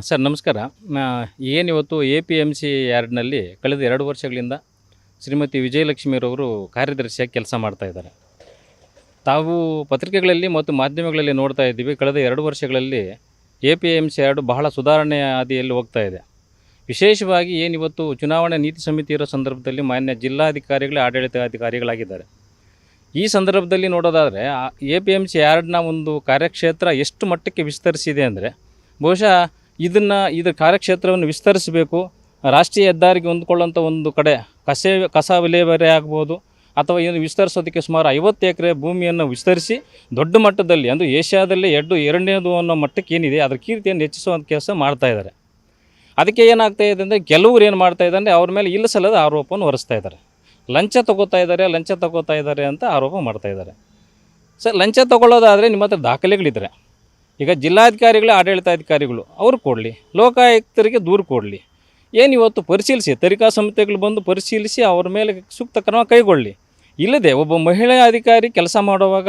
Sir ನಮಸ್ಕಾರ. ಏನಿವತ್ತು APMC ಯಾರ್ಡ್ನಲ್ಲಿ ಕಳೆದ 2 ವರ್ಷಗಳಿಂದ ಶ್ರೀಮತಿ ವಿಜಯಲಕ್ಷ್ಮಿರವರು ಕಾರ್ಯದರ್ಶಿಯಾಗಿ ಕೆಲಸ ಮಾಡ್ತಾ ಇದ್ದಾರೆ. ತಾವು ಪತ್ರಿಕೆಗಳಲ್ಲಿ ಮತ್ತು ಮಾಧ್ಯಮಗಳಲ್ಲಿ ನೋಡ್ತಾ ಇದ್ದೀವಿ, ಕಳೆದ 2 ವರ್ಷಗಳಲ್ಲಿ APMC ಯಾರ್ಡ್ ಬಹಳ ಸುಧಾರಣೆಯ ಹಾದಿಯಲ್ಲಿ ಹೋಗ್ತಾ ಇದೆ. ವಿಶೇಷವಾಗಿ ಏನಿವತ್ತು ಚುನಾವಣಾ ನೀತಿ ಸಮಿತಿ ಇರೋ ಸಂದರ್ಭದಲ್ಲಿ ಮಾನ್ಯ ಜಿಲ್ಲಾಧಿಕಾರಿಗಳೇ ಆಡಳಿತಾಧಿಕಾರಿಗಳಾಗಿದ್ದಾರೆ. ಈ ಸಂದರ್ಭದಲ್ಲಿ ನೋಡೋದಾದರೆ APMC ಯಾರ್ಡ್ನ ಒಂದು ಕಾರ್ಯಕ್ಷೇತ್ರ ಎಷ್ಟು ಮಟ್ಟಕ್ಕೆ ವಿಸ್ತರಿಸಿದೆ ಅಂದರೆ, ಬಹುಶಃ ಇದರ ಕಾರ್ಯಕ್ಷೇತ್ರವನ್ನು ವಿಸ್ತರಿಸಬೇಕು. ರಾಷ್ಟ್ರೀಯ ಹೆದ್ದಾರಿಗೆ ಹೊಂದ್ಕೊಳ್ಳೋಂಥ ಒಂದು ಕಡೆ ಕಸ ವಿಲೇವಾರಿ ಆಗ್ಬೋದು, ಅಥವಾ ಇದನ್ನು ವಿಸ್ತರಿಸೋದಕ್ಕೆ ಸುಮಾರು 50 ಎಕರೆ ಭೂಮಿಯನ್ನು ವಿಸ್ತರಿಸಿ ದೊಡ್ಡ ಮಟ್ಟದಲ್ಲಿ, ಅಂದರೆ ಏಷ್ಯಾದಲ್ಲೇ ಎರಡನೇದು ಅನ್ನೋ ಮಟ್ಟಕ್ಕೆ ಏನಿದೆ ಅದರ ಕೀರ್ತಿಯನ್ನು ಹೆಚ್ಚಿಸುವಂಥ ಕೆಲಸ ಮಾಡ್ತಾಯಿದ್ದಾರೆ. ಅದಕ್ಕೆ ಏನಾಗ್ತಾ ಇದೆ ಅಂದರೆ, ಕೆಲವರು ಏನು ಮಾಡ್ತಾ ಇದ್ದಾರೆ, ಅವ್ರ ಮೇಲೆ ಇಲ್ಲಸಲ್ಲದ ಆರೋಪವನ್ನು ಹೊರಿಸ್ತಾ ಇದ್ದಾರೆ. ಲಂಚ ತಗೋತಾ ಇದ್ದಾರೆ ಅಂತ ಆರೋಪ ಮಾಡ್ತಾಯಿದ್ದಾರೆ. ಸರ್, ಲಂಚ ತಗೊಳ್ಳೋದಾದರೆ ನಿಮ್ಮ ಹತ್ರ ದಾಖಲೆಗಳಿದ್ದರೆ, ಈಗ ಜಿಲ್ಲಾಧಿಕಾರಿಗಳೇ ಆಡಳಿತಾಧಿಕಾರಿಗಳು ಅವರು ಕೊಡಲಿ, ಲೋಕಾಯುಕ್ತರಿಗೆ ದೂರು ಕೊಡಲಿ, ಏನಿವತ್ತು ಪರಿಶೀಲಿಸಿ, ತನಿಖಾ ಸಂಸ್ಥೆಗಳು ಬಂದು ಪರಿಶೀಲಿಸಿ ಅವ್ರ ಮೇಲೆ ಸೂಕ್ತ ಕ್ರಮ ಕೈಗೊಳ್ಳಿ. ಇಲ್ಲದೆ ಒಬ್ಬ ಮಹಿಳಾ ಅಧಿಕಾರಿ ಕೆಲಸ ಮಾಡುವಾಗ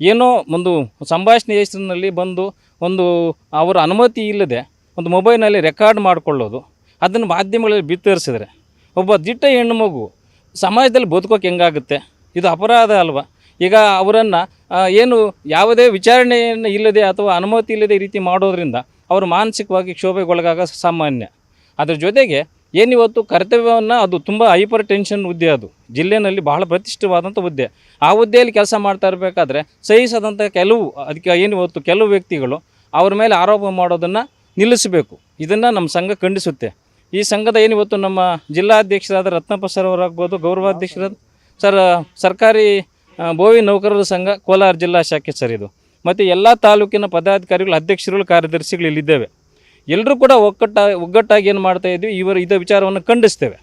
ಏನೋ ಒಂದು ಸಂಭಾಷಣೆ ಹೆಸರಿನಲ್ಲಿ ಬಂದು ಒಂದು ಅವರ ಅನುಮತಿ ಇಲ್ಲದೆ ಒಂದು ಮೊಬೈಲ್ನಲ್ಲಿ ರೆಕಾರ್ಡ್ ಮಾಡಿಕೊಳ್ಳೋದು, ಅದನ್ನು ಮಾಧ್ಯಮಗಳಲ್ಲಿ ಬಿತ್ತರಿಸಿದ್ರೆ ಒಬ್ಬ ದಿಟ್ಟ ಹೆಣ್ಣು ಮಗು ಸಮಾಜದಲ್ಲಿ ಬದುಕೋಕೆ ಹೆಂಗಾಗುತ್ತೆ? ಇದು ಅಪರಾಧ ಅಲ್ವಾ? ಈಗ ಅವರನ್ನು ಏನು ಯಾವುದೇ ವಿಚಾರಣೆಯನ್ನು ಇಲ್ಲದೆ ಅಥವಾ ಅನುಮತಿ ಇಲ್ಲದೆ ಈ ರೀತಿ ಮಾಡೋದ್ರಿಂದ ಅವರು ಮಾನಸಿಕವಾಗಿ ಕ್ಷೋಭೆಗೊಳಗಾಗ ಸಾಮಾನ್ಯ. ಅದರ ಜೊತೆಗೆ ಏನಿವತ್ತು ಕರ್ತವ್ಯವನ್ನು, ಅದು ತುಂಬ ಹೈಪರ್ ಟೆನ್ಷನ್ ಹುದ್ದೆ, ಅದು ಜಿಲ್ಲೆಯಲ್ಲಿ ಬಹಳ ಪ್ರತಿಷ್ಠಿತವಾದಂಥ ಹುದ್ದೆ. ಆ ಹುದ್ದೆಯಲ್ಲಿ ಕೆಲಸ ಮಾಡ್ತಾ ಇರಬೇಕಾದ್ರೆ ಸಹಿಸದಂಥ ಕೆಲವು ವ್ಯಕ್ತಿಗಳು ಅವ್ರ ಮೇಲೆ ಆರೋಪ ಮಾಡೋದನ್ನು ನಿಲ್ಲಿಸಬೇಕು. ಇದನ್ನು ನಮ್ಮ ಸಂಘ ಖಂಡಿಸುತ್ತೆ. ಈ ಸಂಘದ ಏನಿವತ್ತು ನಮ್ಮ ಜಿಲ್ಲಾಧ್ಯಕ್ಷರಾದ ರತ್ನಪ್ಪ ಸರ್ ಅವರಾಗ್ಬೋದು, ಗೌರವಾಧ್ಯಕ್ಷರಾದ ಸರ್, ಸರ್ಕಾರಿ ಬೋವಿ ನೌಕರರ ಸಂಘ ಕೋಲಾರ ಜಿಲ್ಲಾ ಶಾಖೆ ಸರ್ ಇದು, ಮತ್ತು ಎಲ್ಲ ತಾಲೂಕಿನ ಪದಾಧಿಕಾರಿಗಳು, ಅಧ್ಯಕ್ಷರುಗಳು, ಕಾರ್ಯದರ್ಶಿಗಳು ಇಲ್ಲಿದ್ದೇವೆ. ಎಲ್ಲರೂ ಕೂಡ ಒಗ್ಗಟ್ಟಾಗಿ ಏನು ಮಾಡ್ತಾಯಿದ್ವಿ, ಇದೇ ವಿಚಾರವನ್ನು ಖಂಡಿಸ್ತೇವೆ.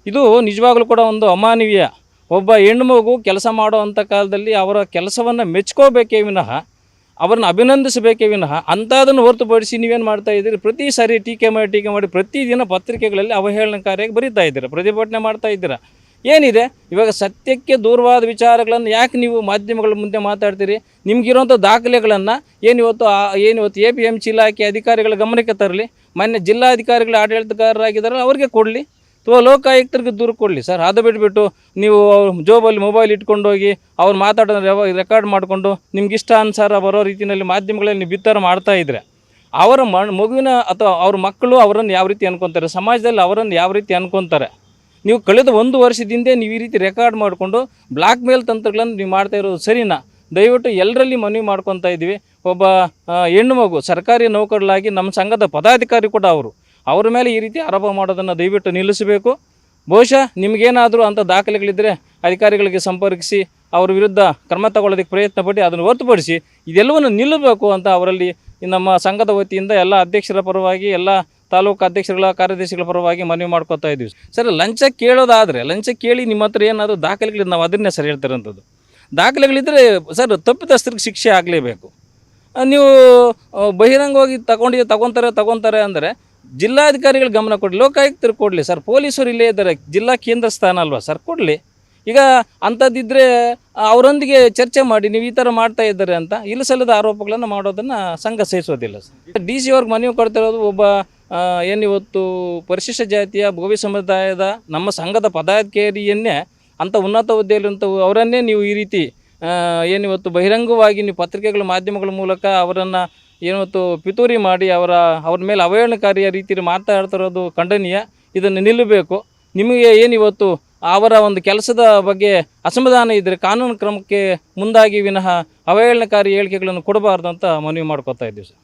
ಇದು ನಿಜವಾಗಲೂ ಕೂಡ ಒಂದು ಅಮಾನವೀಯ. ಒಬ್ಬ ಹೆಣ್ಣುಮಗು ಕೆಲಸ ಮಾಡುವಂಥ ಕಾಲದಲ್ಲಿ ಅವರ ಕೆಲಸವನ್ನು ಮೆಚ್ಕೋಬೇಕೇ ವಿನಃ, ಅವ್ರನ್ನ ಅಭಿನಂದಿಸಬೇಕೇ ವಿನಃ ಅಂಥದನ್ನು ಹೊರತುಪಡಿಸಿ ನೀವೇನು ಮಾಡ್ತಾಯಿದ್ದೀರಿ, ಪ್ರತಿ ಸಾರಿ ಟೀಕೆ ಮಾಡಿ ಪ್ರತಿದಿನ ಪತ್ರಿಕೆಗಳಲ್ಲಿ ಅವಹೇಳನಕಾರಿಯಾಗಿ ಬರೀತಾ ಇದ್ದೀರಾ, ಪ್ರತಿಭಟನೆ ಮಾಡ್ತಾ ಇದ್ದೀರಾ. ಏನಿದೆ ಇವಾಗ ಸತ್ಯಕ್ಕೆ ದೂರವಾದ ವಿಚಾರಗಳನ್ನು ಯಾಕೆ ನೀವು ಮಾಧ್ಯಮಗಳ ಮುಂದೆ ಮಾತಾಡ್ತೀರಿ? ನಿಮಗಿರೋಂಥ ದಾಖಲೆಗಳನ್ನು ಏನಿವತ್ತು APMC ಇಲಾಖೆ ಅಧಿಕಾರಿಗಳ ಗಮನಕ್ಕೆ ತರಲಿ, ಮಾನ್ಯ ಜಿಲ್ಲಾಧಿಕಾರಿಗಳ ಆಡಳಿತಗಾರರಾಗಿದ್ದಾರೆ ಅವ್ರಿಗೆ ಕೊಡಲಿ, ಅಥವಾ ಲೋಕಾಯುಕ್ತರಿಗೆ ದೂರು ಕೊಡಲಿ. ಸರ್, ಅದು ಬಿಟ್ಬಿಟ್ಟು ನೀವು ಜೋಬಲ್ಲಿ ಮೊಬೈಲ್ ಇಟ್ಕೊಂಡೋಗಿ ಅವ್ರು ಮಾತಾಡೋದು ರೆಕಾರ್ಡ್ ಮಾಡಿಕೊಂಡು ನಿಮ್ಗೆ ಇಷ್ಟ ಅನುಸಾರ ಬರೋ ರೀತಿಯಲ್ಲಿ ಮಾಧ್ಯಮಗಳಲ್ಲಿ ನೀವು ಬಿತ್ತರ ಮಾಡ್ತಾಯಿದ್ರೆ, ಅವರ ಮಗುವಿನ ಅಥವಾ ಅವ್ರ ಮಕ್ಕಳು ಅವರನ್ನು ಯಾವ ರೀತಿ ಅನ್ಕೊತಾರೆ, ಸಮಾಜದಲ್ಲಿ ಅವರನ್ನು ಯಾವ ರೀತಿ ಅನ್ಕೊತಾರೆ? ನೀವು ಕಳೆದ 1 ವರ್ಷದಿಂದ ನೀವು ಈ ರೀತಿ ರೆಕಾರ್ಡ್ ಮಾಡಿಕೊಂಡು ಬ್ಲ್ಯಾಕ್ ಮೇಲ್ ತಂತ್ರಗಳನ್ನು ನೀವು ಮಾಡ್ತಾ ಇರೋದು ಸರಿನಾ? ದಯವಿಟ್ಟು ಎಲ್ಲರಲ್ಲಿ ಮನವಿ ಮಾಡ್ಕೊತಾ ಇದ್ದೀವಿ. ಒಬ್ಬ ಹೆಣ್ಣು ಮಗು ಸರ್ಕಾರಿ ನೌಕರರಾಗಿ ನಮ್ಮ ಸಂಘದ ಪದಾಧಿಕಾರಿ ಕೂಡ ಅವ್ರ ಮೇಲೆ ಈ ರೀತಿ ಆರೋಪ ಮಾಡೋದನ್ನು ದಯವಿಟ್ಟು ನಿಲ್ಲಿಸಬೇಕು. ಬಹುಶಃ ನಿಮಗೇನಾದರೂ ಅಂಥ ದಾಖಲೆಗಳಿದ್ದರೆ ಅಧಿಕಾರಿಗಳಿಗೆ ಸಂಪರ್ಕಿಸಿ ಅವ್ರ ವಿರುದ್ಧ ಕ್ರಮ ತಗೊಳ್ಳೋದಕ್ಕೆ ಪ್ರಯತ್ನ ಪಟ್ಟು ಅದನ್ನು ಹೊರತುಪಡಿಸಿ ಇದೆಲ್ಲವನ್ನು ನಿಲ್ಲಬೇಕು ಅಂತ ಅವರಲ್ಲಿ ನಮ್ಮ ಸಂಘದ ವತಿಯಿಂದ ಎಲ್ಲ ಅಧ್ಯಕ್ಷರ ಪರವಾಗಿ, ಎಲ್ಲ ತಾಲೂಕು ಅಧ್ಯಕ್ಷರುಗಳ, ಕಾರ್ಯದರ್ಶಿಗಳ ಪರವಾಗಿ ಮನವಿ ಮಾಡ್ಕೊತಾ ಇದ್ದೀವಿ. ಸರ್, ಲಂಚ ಕೇಳೋದಾದರೆ ಲಂಚ ಕೇಳಿ ನಿಮ್ಮ ಹತ್ರ ಏನಾದರೂ ದಾಖಲೆಗಳಿದ್ದು ನಾವು ಅದನ್ನೇ ಸರ್ ಹೇಳ್ತಿರೋಂಥದ್ದು. ದಾಖಲೆಗಳಿದ್ದರೆ ಸರ್, ತಪ್ಪಿತಸ್ಥರಿಗೆ ಶಿಕ್ಷೆ ಆಗಲೇಬೇಕು. ನೀವು ಬಹಿರಂಗವಾಗಿ ತಗೊತಾರೆ ಅಂದರೆ ಜಿಲ್ಲಾಧಿಕಾರಿಗಳು ಗಮನ ಕೊಡಲಿ, ಲೋಕಾಯುಕ್ತರು ಕೊಡಲಿ. ಸರ್, ಪೊಲೀಸರು ಇಲ್ಲೇ ಇದ್ದಾರೆ, ಜಿಲ್ಲಾ ಕೇಂದ್ರ ಸ್ಥಾನ ಅಲ್ವಾ ಸರ್, ಕೊಡಲಿ. ಈಗ ಅಂಥದ್ದಿದ್ದರೆ ಅವರೊಂದಿಗೆ ಚರ್ಚೆ ಮಾಡಿ ನೀವು ಈ ಥರ ಮಾಡ್ತಾ ಇದ್ದಾರೆ ಅಂತ ಇಲ್ಲಸಲ್ಲದ ಆರೋಪಗಳನ್ನು ಮಾಡೋದನ್ನು ಸಂಘ ಸಹಿಸೋದಿಲ್ಲ ಸರ್. DC ಅವ್ರಿಗೆ ಮನವಿ ಕೊಡ್ತಿರೋದು, ಒಬ್ಬ ಏನಿವತ್ತು ಪರಿಶಿಷ್ಟ ಜಾತಿಯ ಭೋವಿ ಸಮುದಾಯದ ನಮ್ಮ ಸಂಘದ ಪದಾಧಿಕಾರಿಯನ್ನೇ ಅಂಥ ಉನ್ನತ ಹುದ್ದೆಯಲ್ಲಿರುವಂಥ ಅವರನ್ನೇ ನೀವು ಈ ರೀತಿ ಏನಿವತ್ತು ಬಹಿರಂಗವಾಗಿ ನೀವು ಪತ್ರಿಕೆಗಳ ಮಾಧ್ಯಮಗಳ ಮೂಲಕ ಅವರನ್ನು ಏನಿವತ್ತು ಪಿತೂರಿ ಮಾಡಿ ಅವ್ರ ಮೇಲೆ ಅವಹೇಳನಕಾರಿಯ ರೀತಿಯಲ್ಲಿ ಮಾತಾಡ್ತಿರೋದು ಖಂಡನೀಯ. ಇದನ್ನು ನಿಲ್ಲಬೇಕು. ನಿಮಗೆ ಏನಿವತ್ತು ಅವರ ಒಂದು ಕೆಲಸದ ಬಗ್ಗೆ ಅಸಮಾಧಾನ ಇದ್ದರೆ ಕಾನೂನು ಕ್ರಮಕ್ಕೆ ಮುಂದಾಗಿ ವಿನಃ ಅವಹೇಳನಕಾರಿ ಹೇಳಿಕೆಗಳನ್ನು ಕೊಡಬಾರ್ದು ಅಂತ ಮನವಿ ಮಾಡ್ಕೊತಾ ಇದ್ದೀವಿ ಸರ್.